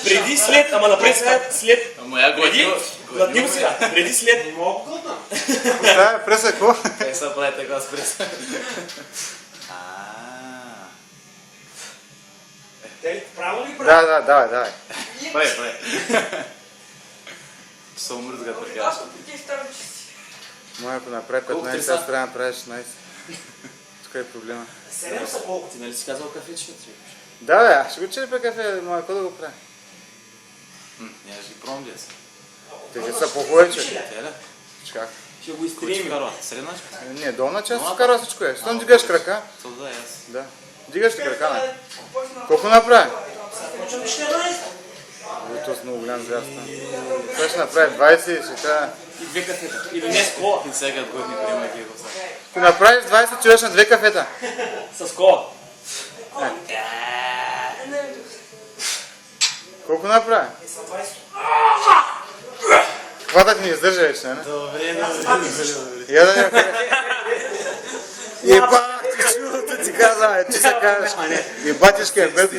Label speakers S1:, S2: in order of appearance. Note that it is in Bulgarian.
S1: Преди, след, ама напред след.
S2: Ама я
S1: Преди, глътни го сега. Преди, след.
S3: Не мога глътна.
S4: Поставя преса, какво?
S2: Как се прави така с преса?
S3: Право ли правя?
S4: Давай.
S2: Прави. Ще се умръзга така.
S3: Аз ти ставам, че си.
S4: Моя ако направи 15, аз трябва да направя 16. Тук е проблема.
S3: 7 са колко?
S1: Ти нали си казал кафе, че не трябва?
S4: Да, бе, аз ще го черпя кафе, моя, какво да го правя?
S2: Я ще ги пробвам днес.
S4: Те ще са по-хубави, че.
S2: Те ли?
S4: Как?
S1: Ще го
S2: Кой ще
S1: изтрием.
S2: вкарва? Средначка?
S4: Не, долна част вкарва всичко е. Щом дигаш крака,
S2: То да, аз.
S4: да. Дигаш ли крака, не? Колко направи?
S3: Почвам 14.
S4: Ето с много голям звяз там. Той ще направи 20 и ще трябва...
S1: И 2 кафета. Или не с кола.
S2: И сега годни приемайки го са.
S4: Ако направиш 20, чуеш на 2 кафета.
S1: С кола.
S4: Колко направи? Хватът ни издържа вече, не?
S2: Добре.
S4: Я да някой... Ебах, ти чудото ти казвам, ти се кажеш. Ебатишка е без...